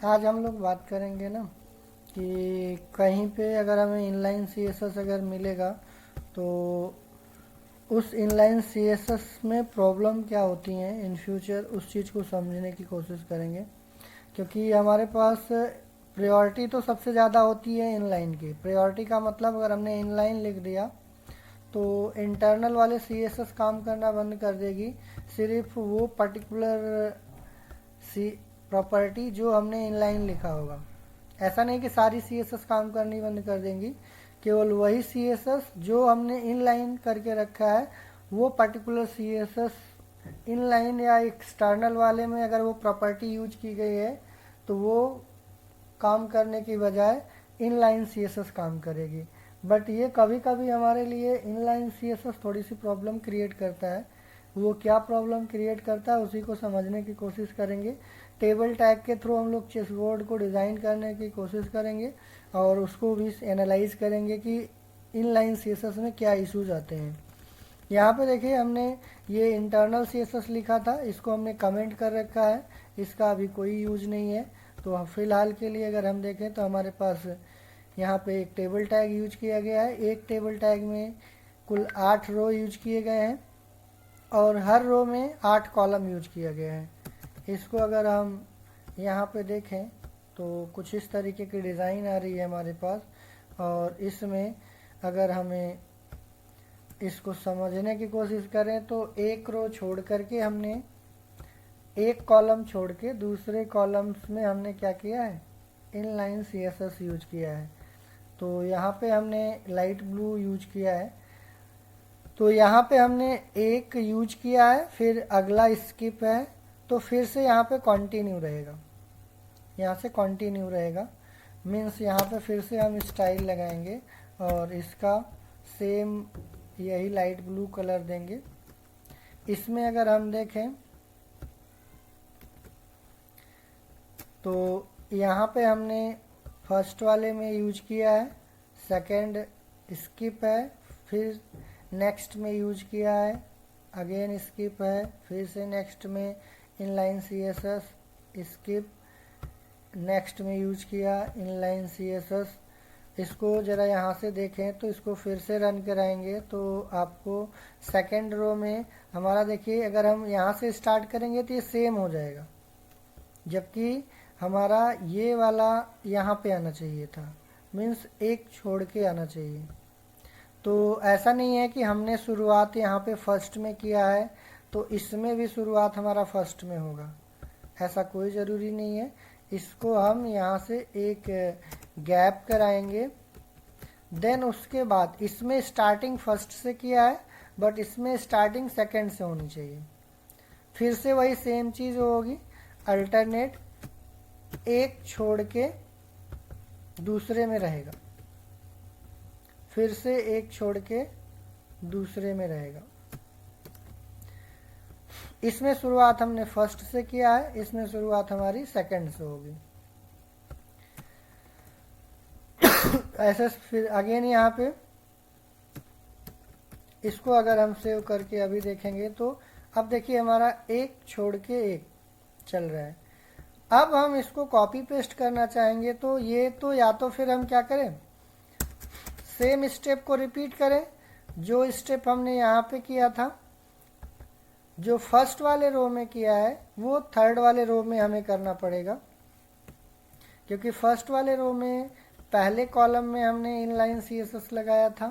आज हम लोग बात करेंगे ना कि कहीं पे अगर हमें इनलाइन सीएसएस अगर मिलेगा तो उस इनलाइन सीएसएस में प्रॉब्लम क्या होती हैं इन फ्यूचर, उस चीज़ को समझने की कोशिश करेंगे। क्योंकि हमारे पास प्रायोरिटी तो सबसे ज़्यादा होती है इनलाइन की। प्रायोरिटी का मतलब अगर हमने इनलाइन लिख दिया तो इंटरनल वाले सीएसएस काम करना बंद कर देगी। सिर्फ वो पर्टिकुलर सी प्रॉपर्टी जो हमने इनलाइन लिखा होगा। ऐसा नहीं कि सारी सीएसएस काम करनी बंद कर देंगी, केवल वही सीएसएस जो हमने इनलाइन करके रखा है वो पर्टिकुलर सीएसएस इनलाइन या एक्सटर्नल वाले में अगर वो प्रॉपर्टी यूज की गई है तो वो काम करने की बजाय इनलाइन सीएसएस काम करेगी। बट ये कभी कभी हमारे लिए इनलाइन सीएसएस थोड़ी सी प्रॉब्लम क्रिएट करता है। वो क्या प्रॉब्लम क्रिएट करता है उसी को समझने की कोशिश करेंगे। टेबल टैग के थ्रू हम लोग चेस बोर्ड को डिज़ाइन करने की कोशिश करेंगे और उसको भी एनालाइज करेंगे कि इनलाइन सीएसएस में क्या इश्यूज आते हैं। यहाँ पे देखिए हमने ये इंटरनल सीएसएस लिखा था, इसको हमने कमेंट कर रखा है, इसका अभी कोई यूज नहीं है। तो फिलहाल के लिए अगर हम देखें तो हमारे पास यहाँ पे एक टेबल टैग यूज किया गया है। एक टेबल टैग में कुल 8 रो यूज किए गए हैं और हर रो में 8 कॉलम यूज किया गया है। इसको अगर हम यहाँ पे देखें तो कुछ इस तरीके की डिज़ाइन आ रही है हमारे पास। और इसमें अगर हमें इसको समझने की कोशिश करें तो एक रो छोड़ करके हमने एक कॉलम छोड़ के दूसरे कॉलम्स में हमने क्या किया है, इनलाइन सीएसएस यूज किया है। तो यहाँ पे हमने लाइट ब्लू यूज किया है। तो यहाँ पे हमने एक यूज किया है, फिर अगला स्किप है, तो फिर से यहाँ पे कंटिन्यू रहेगा, यहाँ से कंटिन्यू रहेगा। मीन्स यहाँ पे फिर से हम स्टाइल लगाएंगे और इसका सेम यही लाइट ब्लू कलर देंगे। इसमें अगर हम देखें तो यहाँ पे हमने फर्स्ट वाले में यूज किया है, सेकंड स्किप है, फिर नेक्स्ट में यूज किया है, अगेन स्किप है, फिर से नेक्स्ट में इनलाइन सीएसएस, स्किप, नेक्स्ट में यूज किया इनलाइन सीएसएस। इसको ज़रा यहाँ से देखें तो इसको फिर से रन कराएंगे तो आपको सेकंड रो में हमारा देखिए अगर हम यहाँ से स्टार्ट करेंगे तो ये सेम हो जाएगा, जबकि हमारा ये वाला यहाँ पे आना चाहिए था। मीन्स एक छोड़ के आना चाहिए। तो ऐसा नहीं है कि हमने शुरुआत यहाँ पे फर्स्ट में किया है तो इसमें भी शुरुआत हमारा फर्स्ट में होगा, ऐसा कोई ज़रूरी नहीं है। इसको हम यहाँ से एक गैप कराएंगे। देन उसके बाद इसमें स्टार्टिंग फर्स्ट से किया है बट इसमें स्टार्टिंग सेकंड से होनी चाहिए। फिर से वही सेम चीज़ होगी, अल्टरनेट, एक छोड़ के दूसरे में रहेगा, फिर से एक छोड़ के दूसरे में रहेगा। इसमें शुरुआत हमने फर्स्ट से किया है, इसमें शुरुआत हमारी सेकंड से होगी। ऐसे फिर अगेन यहाँ पे इसको अगर हम सेव करके अभी देखेंगे तो अब देखिए हमारा एक छोड़ के एक चल रहा है। अब हम इसको कॉपी पेस्ट करना चाहेंगे तो ये तो या तो फिर हम क्या करें, सेम स्टेप को रिपीट करें जो स्टेप हमने यहाँ पे किया था। जो फर्स्ट वाले रो में किया है वो थर्ड वाले रो में हमें करना पड़ेगा, क्योंकि फर्स्ट वाले रो में पहले कॉलम में हमने इनलाइन सीएसएस लगाया था,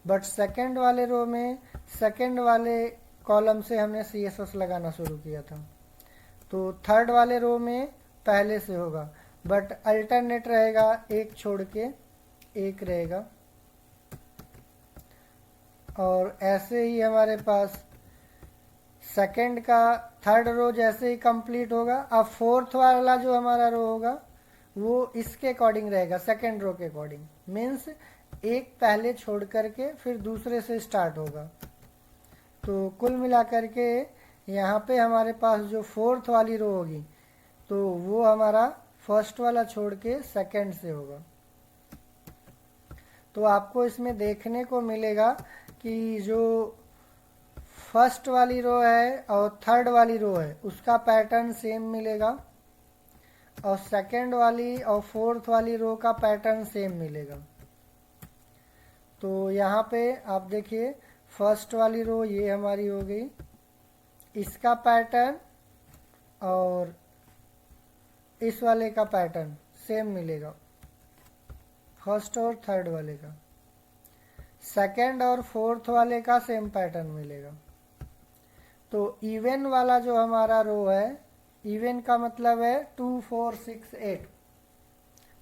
बट सेकंड वाले रो में सेकंड वाले कॉलम से हमने सीएसएस लगाना शुरू किया था। तो थर्ड वाले रो में पहले से होगा बट अल्टरनेट रहेगा, एक छोड़ के एक रहेगा। और ऐसे ही हमारे पास सेकंड का थर्ड रो जैसे ही कंप्लीट होगा, अब फोर्थ वाला जो हमारा रो होगा वो इसके अकॉर्डिंग रहेगा, सेकंड रो के अकॉर्डिंग। मीन्स एक पहले छोड़ करके फिर दूसरे से स्टार्ट होगा। तो कुल मिलाकर के यहाँ पे हमारे पास जो फोर्थ वाली रो होगी तो वो हमारा फर्स्ट वाला छोड़ के सेकंड से होगा। तो आपको इसमें देखने को मिलेगा कि जो फर्स्ट वाली रो है और थर्ड वाली रो है उसका पैटर्न सेम मिलेगा। और सेकंड वाली और फोर्थ वाली रो का पैटर्न सेम मिलेगा। तो यहाँ पे आप देखिए फर्स्ट वाली रो ये हमारी हो गई, इसका पैटर्न और इस वाले का पैटर्न सेम मिलेगा, फर्स्ट और थर्ड वाले का। सेकंड और फोर्थ वाले का सेम पैटर्न मिलेगा। तो इवन वाला जो हमारा रो है, इवन का मतलब है 2 4 6 8,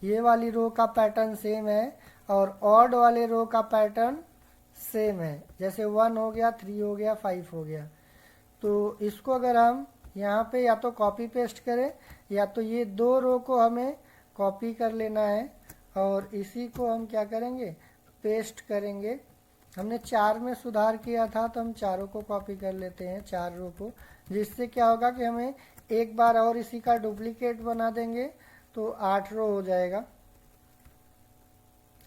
ये वाली रो का पैटर्न सेम है और ऑड वाले रो का पैटर्न सेम है। जैसे 1 हो गया, 3 हो गया, 5 हो गया। तो इसको अगर हम यहाँ पे या तो कॉपी पेस्ट करें या तो ये दो रो को हमें कॉपी कर लेना है और इसी को हम क्या करेंगे, पेस्ट करेंगे। हमने 4 में सुधार किया था तो हम चारों को कॉपी कर लेते हैं, 4 रो को, जिससे क्या होगा कि हमें एक बार और इसी का डुप्लीकेट बना देंगे तो 8 रो हो जाएगा।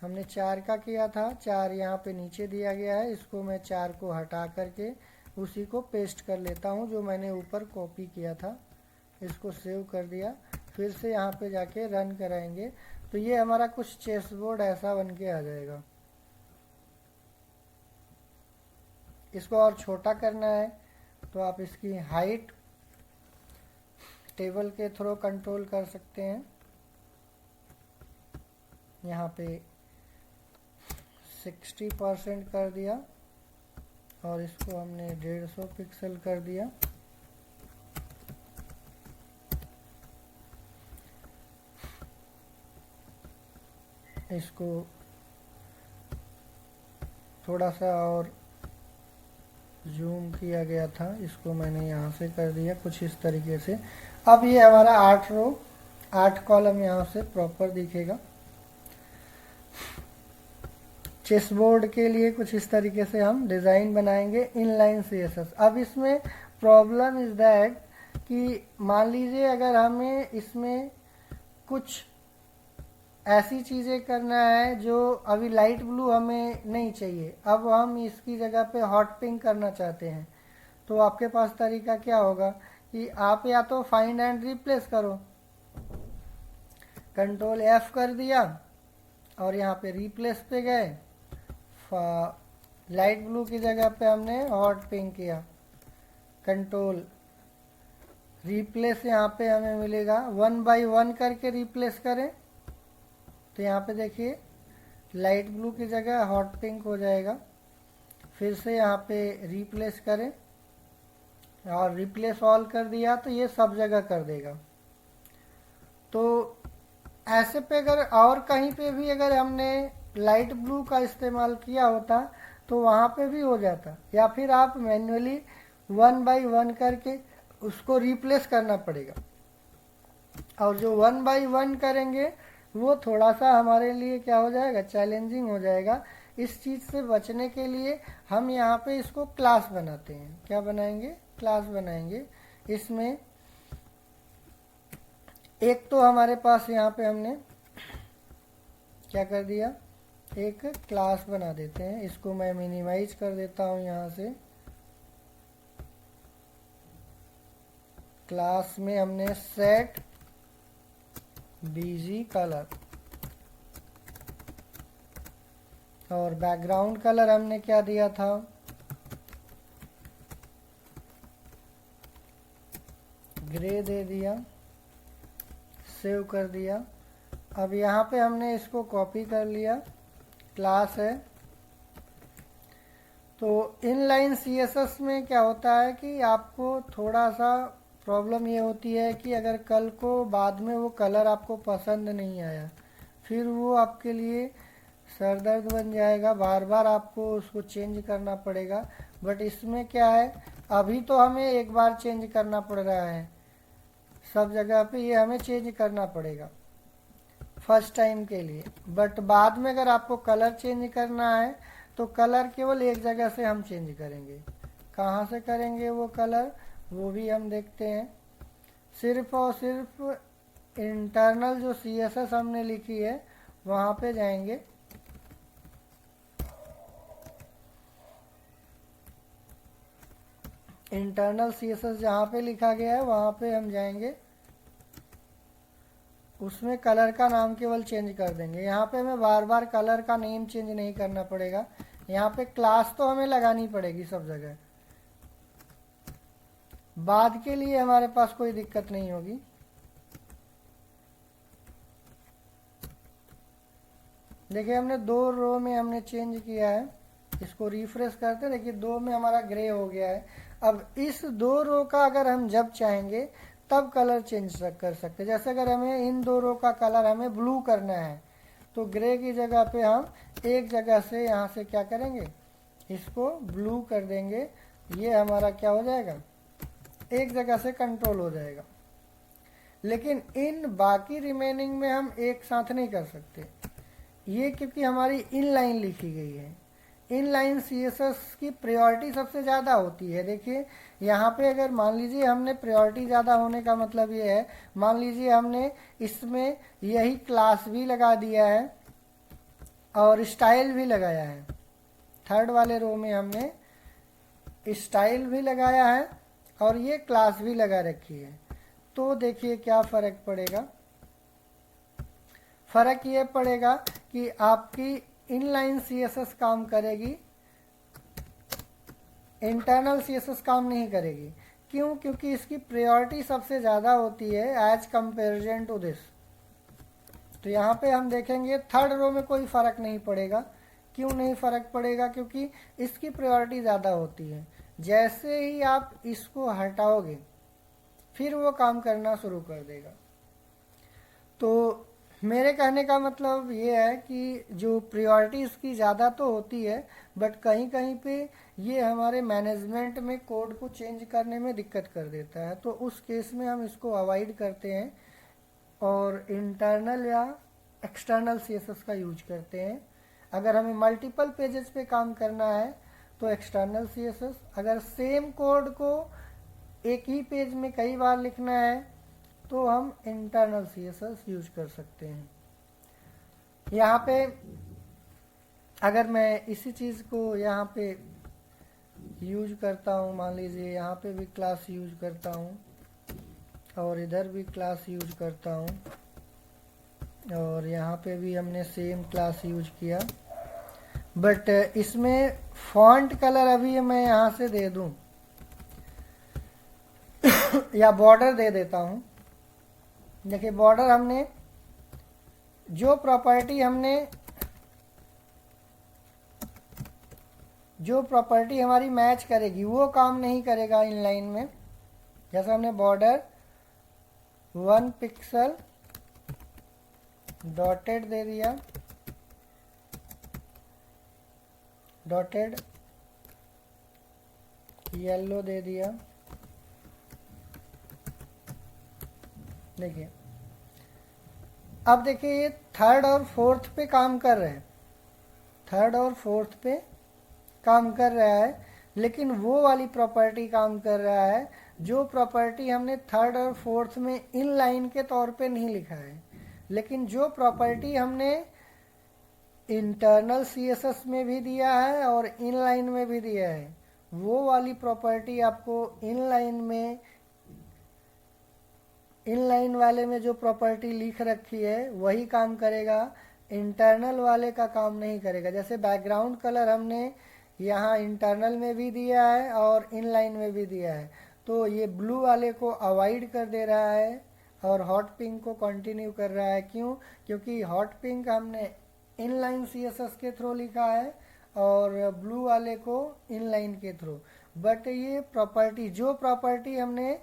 हमने 4 का किया था, 4 यहाँ पे नीचे दिया गया है, इसको मैं 4 को हटा करके उसी को पेस्ट कर लेता हूँ जो मैंने ऊपर कॉपी किया था। इसको सेव कर दिया, फिर से यहाँ पे जाके रन कराएंगे तो ये हमारा कुछ चेस बोर्ड ऐसा बन के आ जाएगा। इसको और छोटा करना है तो आप इसकी हाइट टेबल के थ्रू कंट्रोल कर सकते हैं। यहाँ पे 60% कर दिया और इसको हमने 150 पिक्सल कर दिया। इसको थोड़ा सा और जूम किया गया था, इसको मैंने यहाँ से कर दिया कुछ इस तरीके से। अब ये हमारा 8 रो 8 कॉलम यहाँ से प्रॉपर दिखेगा। चेस बोर्ड के लिए कुछ इस तरीके से हम डिज़ाइन बनाएंगे इनलाइन सीएसएस। अब इसमें प्रॉब्लम इज़ दैट कि मान लीजिए अगर हमें इसमें कुछ ऐसी चीज़ें करना है जो अभी लाइट ब्लू हमें नहीं चाहिए, अब हम इसकी जगह पे हॉट पिंक करना चाहते हैं, तो आपके पास तरीका क्या होगा कि आप या तो फाइंड एंड रिप्लेस करो, कंट्रोल F कर दिया और यहाँ पे रिप्लेस पे गए, लाइट ब्लू की जगह पे हमने हॉट पिंक किया, कंट्रोल रिप्लेस, यहाँ पे हमें मिलेगा 1 by 1 करके रिप्लेस करें तो यहाँ पे देखिए लाइट ब्लू की जगह हॉट पिंक हो जाएगा। फिर से यहाँ पे रिप्लेस करें और रिप्लेस ऑल कर दिया तो ये सब जगह कर देगा। तो ऐसे पे अगर और कहीं पे भी अगर हमने लाइट ब्लू का इस्तेमाल किया होता तो वहाँ पे भी हो जाता, या फिर आप मैन्युअली 1 by 1 करके उसको रिप्लेस करना पड़ेगा। और जो 1 by 1 करेंगे वो थोड़ा सा हमारे लिए क्या हो जाएगा, चैलेंजिंग हो जाएगा। इस चीज़ से बचने के लिए हम यहाँ पे इसको क्लास बनाते हैं। क्या बनाएंगे, क्लास बनाएंगे। इसमें एक तो हमारे पास यहाँ पे हमने क्या कर दिया, एक क्लास बना देते हैं। इसको मैं मिनिमाइज कर देता हूँ यहाँ से। क्लास में हमने सेट बीजी कलर और बैकग्राउंड कलर हमने क्या दिया था, ग्रे दे दिया, सेव कर दिया। अब यहाँ पे हमने इसको कॉपी कर लिया, क्लास है। तो इनलाइन सीएसएस में क्या होता है कि आपको थोड़ा सा प्रॉब्लम ये होती है कि अगर कल को बाद में वो कलर आपको पसंद नहीं आया, फिर वो आपके लिए सरदर्द बन जाएगा, बार बार आपको उसको चेंज करना पड़ेगा। बट इसमें क्या है, अभी तो हमें एक बार चेंज करना पड़ रहा है, सब जगह पे ये हमें चेंज करना पड़ेगा फर्स्ट टाइम के लिए। बट बाद में अगर आपको कलर चेंज करना है तो कलर केवल एक जगह से हम चेंज करेंगे। कहाँ से करेंगे वो कलर, वो भी हम देखते हैं। सिर्फ और सिर्फ इंटरनल जो सीएसएस हमने लिखी है वहाँ पे जाएंगे। इंटरनल सीएसएस जहाँ पे लिखा गया है वहाँ पे हम जाएंगे उसमें कलर का नाम केवल चेंज कर देंगे। यहाँ पे हमें बार बार कलर का नेम चेंज नहीं करना पड़ेगा। यहाँ पे क्लास तो हमें लगानी पड़ेगी सब जगह, बाद के लिए हमारे पास कोई दिक्कत नहीं होगी। देखिए हमने 2 रो में हमने चेंज किया है, इसको रिफ्रेश करते, देखिए 2 में हमारा ग्रे हो गया है। अब इस 2 रो का अगर हम जब चाहेंगे तब कलर चेंज कर सकते हैं। जैसे अगर हमें इन 2 रो का कलर हमें ब्लू करना है तो ग्रे की जगह पे हम एक जगह से यहाँ से क्या करेंगे, इसको ब्लू कर देंगे। ये हमारा क्या हो जाएगा, एक जगह से कंट्रोल हो जाएगा। लेकिन इन बाकी रिमेनिंग में हम एक साथ नहीं कर सकते, ये क्योंकि हमारी इनलाइन लिखी गई है। इनलाइन सीएसएस की प्रायोरिटी सबसे ज़्यादा होती है। देखिए यहाँ पे अगर मान लीजिए हमने प्रायोरिटी ज़्यादा होने का मतलब ये है, मान लीजिए हमने इसमें यही क्लास भी लगा दिया है और स्टाइल भी लगाया है, थर्ड वाले रो में हमने स्टाइल भी लगाया है और ये क्लास भी लगा रखी है, तो देखिए क्या फ़र्क पड़ेगा। फ़र्क ये पड़ेगा कि आपकी इनलाइन सीएसएस काम करेगी, इंटरनल सीएसएस काम नहीं करेगी। क्यों? क्योंकि इसकी प्रायोरिटी सबसे ज़्यादा होती है एज कंपेरिजन टू दिस। तो यहाँ पे हम देखेंगे थर्ड रो में कोई फ़र्क नहीं पड़ेगा। क्यों नहीं फ़र्क पड़ेगा? क्योंकि इसकी प्रायोरिटी ज़्यादा होती है। जैसे ही आप इसको हटाओगे फिर वो काम करना शुरू कर देगा। तो मेरे कहने का मतलब ये है कि जो प्रायोरिटी इसकी ज़्यादा तो होती है, बट कहीं कहीं पे ये हमारे मैनेजमेंट में कोड को चेंज करने में दिक्कत कर देता है। तो उस केस में हम इसको अवॉइड करते हैं और इंटरनल या एक्सटर्नल सीएसएस का यूज करते हैं। अगर हमें मल्टीपल पेजेस पे काम करना है तो एक्सटर्नल सीएसएस, अगर सेम कोड को एक ही पेज में कई बार लिखना है तो हम इंटरनल सीएसएस यूज कर सकते हैं। यहाँ पे अगर मैं इसी चीज़ को यहाँ पे यूज करता हूँ, मान लीजिए यहाँ पे भी क्लास यूज करता हूँ और इधर भी क्लास यूज करता हूँ और यहाँ पे भी हमने सेम क्लास यूज किया, बट इसमें फॉन्ट कलर अभी मैं यहाँ से दे दूँ या बॉर्डर दे देता हूँ। देखिए बॉर्डर हमने जो प्रॉपर्टी हमारी मैच करेगी वो काम नहीं करेगा इनलाइन में। जैसे हमने बॉर्डर 1 पिक्सल डॉटेड दे दिया, डॉटेड येलो दे दिया। देखिए अब देखिए ये थर्ड और फोर्थ पे काम कर रहे हैं, थर्ड और फोर्थ पे काम कर रहा है, लेकिन वो वाली प्रॉपर्टी काम कर रहा है जो प्रॉपर्टी हमने थर्ड और फोर्थ में इन लाइन के तौर पे नहीं लिखा है। लेकिन जो प्रॉपर्टी हमने इंटरनल सीएसएस में भी दिया है और इन लाइन में भी दिया है, वो वाली प्रॉपर्टी आपको इनलाइन वाले में जो प्रॉपर्टी लिख रखी है वही काम करेगा, इंटरनल वाले का काम नहीं करेगा। जैसे बैकग्राउंड कलर हमने यहाँ इंटरनल में भी दिया है और इनलाइन में भी दिया है, तो ये ब्लू वाले को अवॉइड कर दे रहा है और हॉट पिंक को कंटिन्यू कर रहा है। क्यों? क्योंकि हॉट पिंक हमने इनलाइन सीएसएस के थ्रू लिखा है और ब्लू वाले को इनलाइन के थ्रू। बट ये प्रॉपर्टी, जो प्रॉपर्टी हमने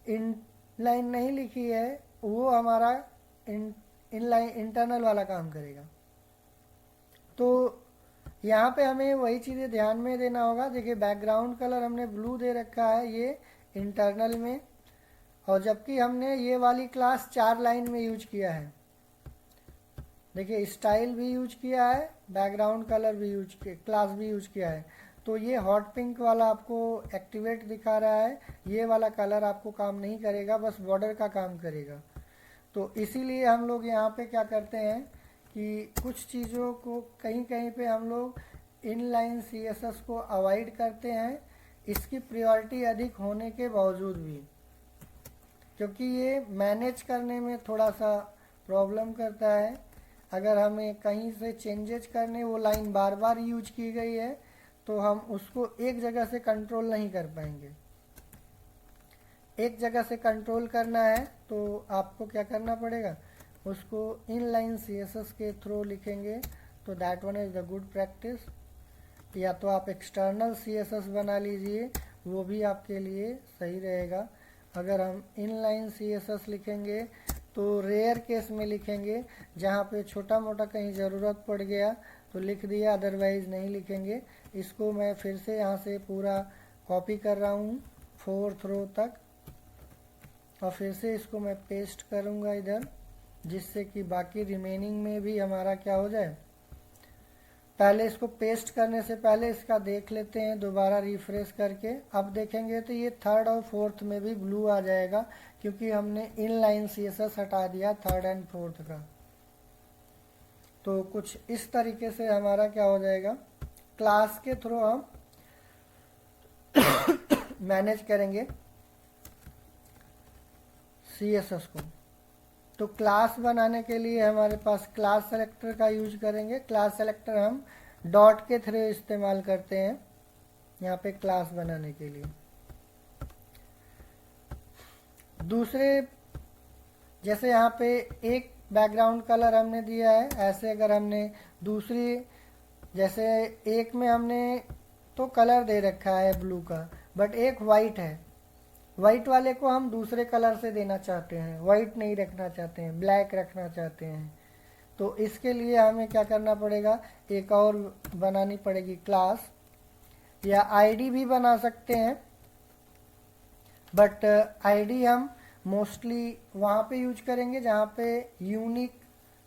इनलाइन नहीं लिखी है वो हमारा इनलाइन इंटरनल वाला काम करेगा। तो यहाँ पे हमें वही चीज़ें ध्यान में देना होगा। देखिए बैकग्राउंड कलर हमने ब्लू दे रखा है ये इंटरनल में, और जबकि हमने ये वाली क्लास 4 लाइन में यूज किया है। देखिए स्टाइल भी यूज किया है, बैकग्राउंड कलर भी यूज किया, क्लास भी यूज किया है। तो ये हॉट पिंक वाला आपको एक्टिवेट दिखा रहा है, ये वाला कलर आपको काम नहीं करेगा, बस बॉर्डर का काम करेगा। तो इसीलिए हम लोग यहाँ पे क्या करते हैं कि कुछ चीज़ों को कहीं कहीं पे हम लोग इनलाइन सीएसएस को अवॉइड करते हैं, इसकी प्रायोरिटी अधिक होने के बावजूद भी, क्योंकि ये मैनेज करने में थोड़ा सा प्रॉब्लम करता है। अगर हमें कहीं से चेंजेज करने, वो लाइन बार बार यूज की गई है, तो हम उसको एक जगह से कंट्रोल नहीं कर पाएंगे। एक जगह से कंट्रोल करना है तो आपको क्या करना पड़ेगा, उसको इनलाइन सीएसएस के थ्रू लिखेंगे, तो that one is the good practice. या तो आप एक्सटर्नल सीएसएस बना लीजिए, वो भी आपके लिए सही रहेगा। अगर हम इनलाइन सीएसएस लिखेंगे तो रेयर केस में लिखेंगे, जहाँ पे छोटा मोटा कहीं ज़रूरत पड़ गया तो लिख दिया, अदरवाइज़ नहीं लिखेंगे। इसको मैं फिर से यहाँ से पूरा कॉपी कर रहा हूँ 4th रो तक, और फिर से इसको मैं पेस्ट करूँगा इधर, जिससे कि बाकी रिमेनिंग में भी हमारा क्या हो जाए। पहले इसको पेस्ट करने से पहले इसका देख लेते हैं दोबारा रिफ्रेश करके। अब देखेंगे तो ये 3rd और 4th में भी ब्लू आ जाएगा, क्योंकि हमने इनलाइन सीएसएस हटा दिया 3rd एंड 4th का। तो कुछ इस तरीके से हमारा क्या हो जाएगा, क्लास के थ्रू हम मैनेज करेंगे सीएसएस को। तो क्लास बनाने के लिए हमारे पास क्लास सेलेक्टर का यूज करेंगे। क्लास सेलेक्टर हम डॉट के थ्रू इस्तेमाल करते हैं यहाँ पे क्लास बनाने के लिए। दूसरे, जैसे यहाँ पे एक बैकग्राउंड कलर हमने दिया है, ऐसे अगर हमने दूसरी, जैसे एक में हमने तो कलर दे रखा है ब्लू का, बट एक वाइट है, वाइट वाले को हम दूसरे कलर से देना चाहते हैं, वाइट नहीं रखना चाहते हैं, ब्लैक रखना चाहते हैं। तो इसके लिए हमें क्या करना पड़ेगा, एक और बनानी पड़ेगी क्लास, या आईडी भी बना सकते हैं, बट आईडी हम मोस्टली वहाँ पे यूज करेंगे जहाँ पे यूनिक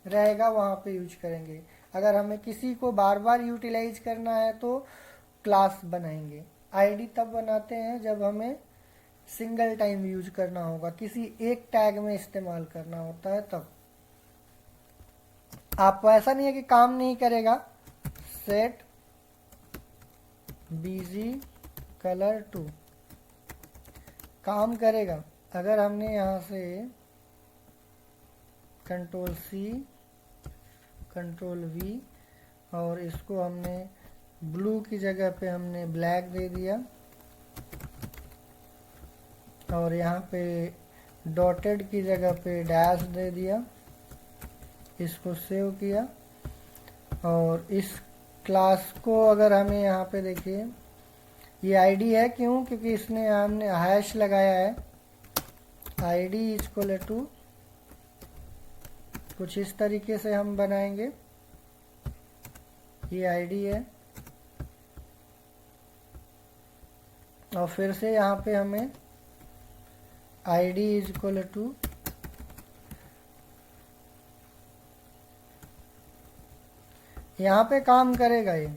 रहेगा, वहाँ पे यूज करेंगे। अगर हमें किसी को बार बार यूटिलाइज करना है तो क्लास बनाएंगे। आईडी तब बनाते हैं जब हमें सिंगल टाइम यूज करना होगा, किसी एक टैग में इस्तेमाल करना होता है तब। आपको ऐसा नहीं है कि काम नहीं करेगा। सेट बीजी कलर टू काम करेगा। अगर हमने यहाँ से कंट्रोल सी कंट्रोल वी और इसको हमने ब्लू की जगह पे हमने ब्लैक दे दिया, और यहाँ पे डॉटेड की जगह पे डैश दे दिया, इसको सेव किया, और इस क्लास को अगर हमें यहाँ पे देखिए, ये आईडी है, क्यों, क्योंकि इसने हमने हैश लगाया है। आईडी इक्वल टू कुछ इस तरीके से हम बनाएंगे, ये आईडी है, और फिर से यहाँ पे हमें id इज इक्वल टू यहाँ पे काम करेगा ये,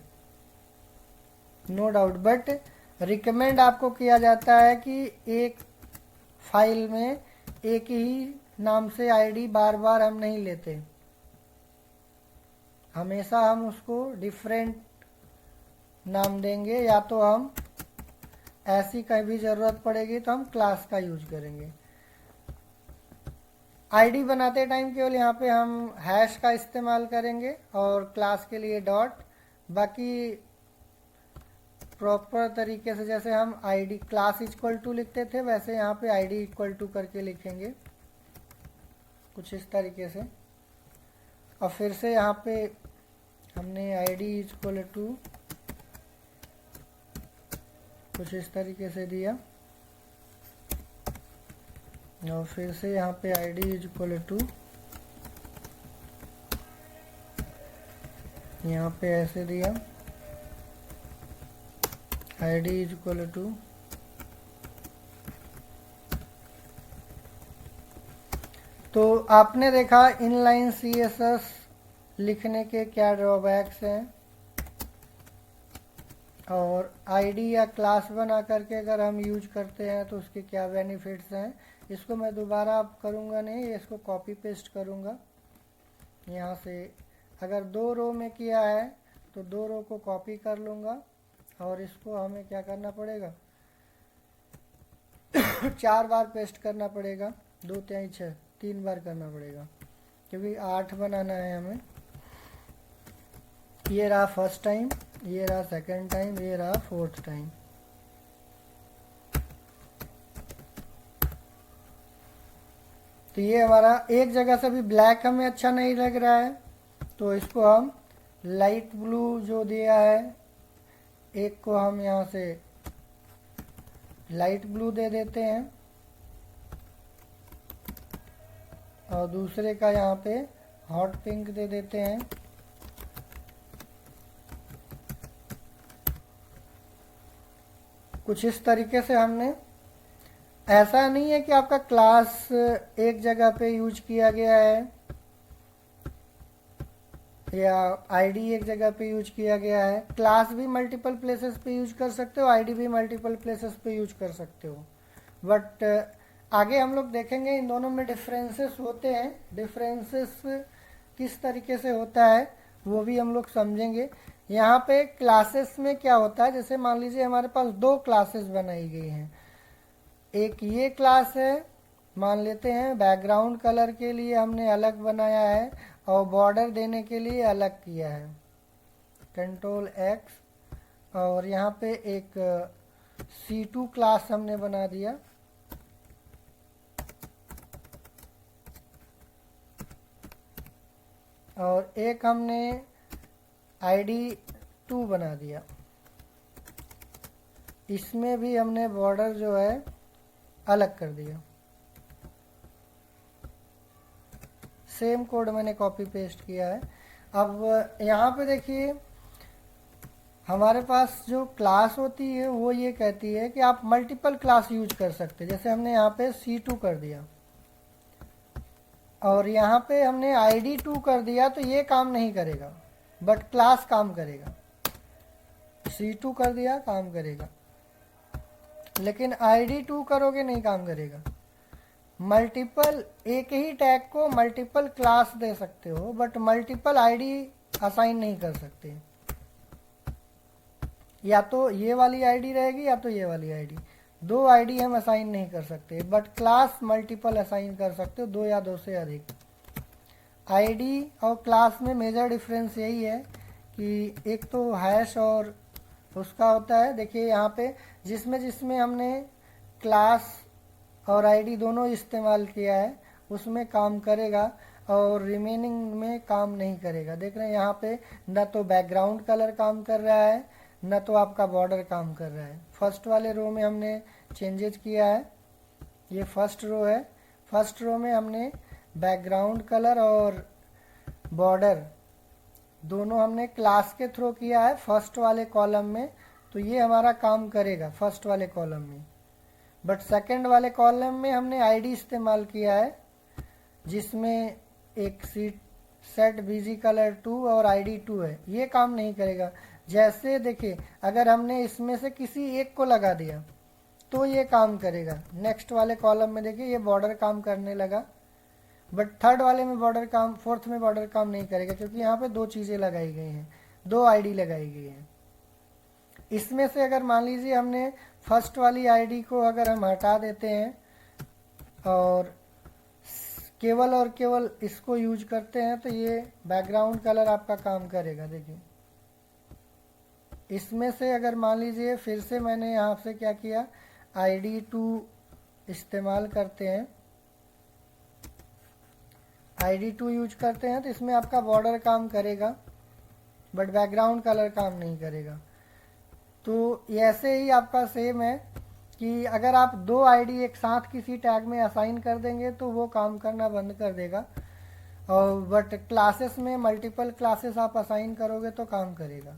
नो डाउट, बट रिकमेंड आपको किया जाता है कि एक फाइल में एक ही नाम से आईडी बार बार हम नहीं लेते, हमेशा हम उसको डिफरेंट नाम देंगे, या तो हम ऐसी कहीं भी ज़रूरत पड़ेगी तो हम क्लास का यूज करेंगे। आईडी बनाते टाइम केवल यहाँ पे हम हैश का इस्तेमाल करेंगे और क्लास के लिए डॉट, बाकी प्रॉपर तरीके से जैसे हम आईडी क्लास इक्वल टू लिखते थे वैसे यहाँ पे आईडी इक्वल टू करके लिखेंगे, कुछ इस तरीके से। और फिर से यहाँ पे हमने आईडी इक्वल टू कुछ इस तरीके से दिया, और फिर से यहाँ पे id इज इक्वल टू यहाँ पे ऐसे दिया, id इज इक्वल टू तो आपने देखा इनलाइन सीएसएस लिखने के क्या ड्रॉबैक्स हैं, और आईडी या क्लास बना करके अगर हम यूज करते हैं तो उसके क्या बेनिफिट्स हैं। इसको मैं दोबारा करूँगा नहीं, इसको कॉपी पेस्ट करूँगा यहाँ से। अगर 2 रो में किया है तो 2 रो को कॉपी कर लूँगा, और इसको हमें क्या करना पड़ेगा 4 बार पेस्ट करना पड़ेगा, 2 3 6 3 बार करना पड़ेगा। क्योंकि 8 बनाना है हमें। ये रहा फर्स्ट टाइम, ये रहा सेकंड टाइम, ये रहा फोर्थ टाइम। तो ये हमारा एक जगह से भी ब्लैक हमें अच्छा नहीं लग रहा है, तो इसको हम लाइट ब्लू जो दिया है, एक को हम यहाँ से लाइट ब्लू दे देते हैं और दूसरे का यहाँ पे हॉट पिंक दे देते हैं। कुछ इस तरीके से हमने, ऐसा नहीं है कि आपका क्लास एक जगह पे यूज किया गया है या आईडी एक जगह पे यूज किया गया है। क्लास भी मल्टीपल प्लेसेस पे यूज कर सकते हो, आईडी भी मल्टीपल प्लेसेस पे यूज कर सकते हो। बट आगे हम लोग देखेंगे इन दोनों में डिफरेंसेस होते हैं, डिफरेंसेस किस तरीके से होता है वो भी हम लोग समझेंगे। यहाँ पे क्लासेस में क्या होता है, जैसे मान लीजिए हमारे पास दो क्लासेस बनाई गई हैं। एक ये क्लास है, मान लेते हैं बैकग्राउंड कलर के लिए हमने अलग बनाया है और बॉर्डर देने के लिए अलग किया है, कंट्रोल एक्स। और यहाँ पे एक C2 क्लास हमने बना दिया, और एक हमने ID2 बना दिया। इसमें भी हमने बॉर्डर जो है अलग कर दिया। सेम कोड मैंने कॉपी पेस्ट किया है। अब यहाँ पे देखिए हमारे पास जो क्लास होती है वो ये कहती है कि आप मल्टीपल क्लास यूज कर सकते हैं। जैसे हमने यहाँ पे C2 कर दिया और यहाँ पे हमने ID2 कर दिया, तो ये काम नहीं करेगा बट क्लास काम करेगा। C2 कर दिया, काम करेगा, लेकिन ID2 करोगे नहीं काम करेगा। मल्टीपल, एक ही टैग को मल्टीपल क्लास दे सकते हो बट मल्टीपल आईडी असाइन नहीं कर सकते। या तो ये वाली आईडी रहेगी या तो ये वाली आईडी, दो आईडी हम असाइन नहीं कर सकते, बट क्लास मल्टीपल असाइन कर सकते हो, दो या दो से अधिक। आईडी और क्लास में मेजर डिफरेंस यही है कि एक तो हैश और उसका होता है। देखिए यहाँ पे जिसमें जिसमें हमने क्लास और आईडी दोनों इस्तेमाल किया है उसमें काम करेगा और रिमेनिंग में काम नहीं करेगा। देख रहे हैं यहाँ पे न तो बैकग्राउंड कलर काम कर रहा है न तो आपका बॉर्डर काम कर रहा है। फर्स्ट वाले रो में हमने चेंजेस किया है, ये फर्स्ट रो है। फर्स्ट रो में हमने बैकग्राउंड कलर और बॉर्डर दोनों हमने क्लास के थ्रू किया है फर्स्ट वाले कॉलम में, तो ये हमारा काम करेगा फर्स्ट वाले कॉलम में। बट सेकंड वाले कॉलम में हमने आईडी इस्तेमाल किया है जिसमें एक सेट बीजी कलर 2 और ID2 है, ये काम नहीं करेगा। जैसे देखिए अगर हमने इसमें से किसी एक को लगा दिया तो ये काम करेगा। नेक्स्ट वाले कॉलम में देखिए ये बॉर्डर काम करने लगा, बट थर्ड वाले में बॉर्डर काम, फोर्थ में बॉर्डर काम नहीं करेगा क्योंकि यहाँ पे दो चीज़ें लगाई गई हैं, दो आईडी लगाई गई हैं। इसमें से अगर मान लीजिए हमने फर्स्ट वाली आईडी को अगर हम हटा देते हैं और केवल और केवल इसको यूज करते हैं तो ये बैकग्राउंड कलर आपका काम करेगा। देखिए इसमें से अगर मान लीजिए फिर से मैंने यहाँ से क्या किया, ID2 इस्तेमाल करते हैं, ID2 यूज करते हैं तो इसमें आपका बॉर्डर काम करेगा बट बैकग्राउंड कलर काम नहीं करेगा। तो ऐसे ही आपका सेम है कि अगर आप दो आईडी एक साथ किसी टैग में असाइन कर देंगे तो वो काम करना बंद कर देगा, और बट क्लासेस में मल्टीपल क्लासेस आप असाइन करोगे तो काम करेगा।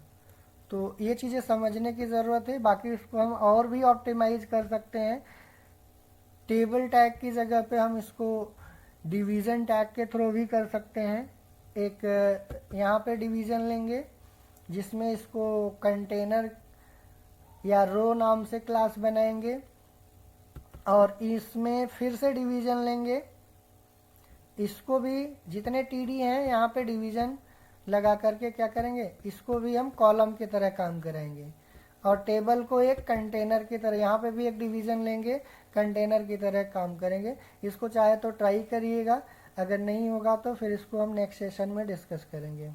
तो ये चीज़ें समझने की ज़रूरत है। बाकी इसको हम और भी ऑप्टिमाइज कर सकते हैं। टेबल टैग की जगह पे हम इसको डिवीज़न टैग के थ्रू भी कर सकते हैं। एक यहाँ पे डिवीज़न लेंगे जिसमें इसको कंटेनर या रो नाम से क्लास बनाएंगे और इसमें फिर से डिवीज़न लेंगे, इसको भी जितने टीडी हैं यहाँ पे डिवीज़न लगा करके क्या करेंगे, इसको भी हम कॉलम की तरह काम कराएंगे और टेबल को एक कंटेनर की तरह, यहाँ पे भी एक डिवीज़न लेंगे, कंटेनर की तरह काम करेंगे। इसको चाहे तो ट्राई करिएगा, अगर नहीं होगा तो फिर इसको हम नेक्स्ट सेशन में डिस्कस करेंगे।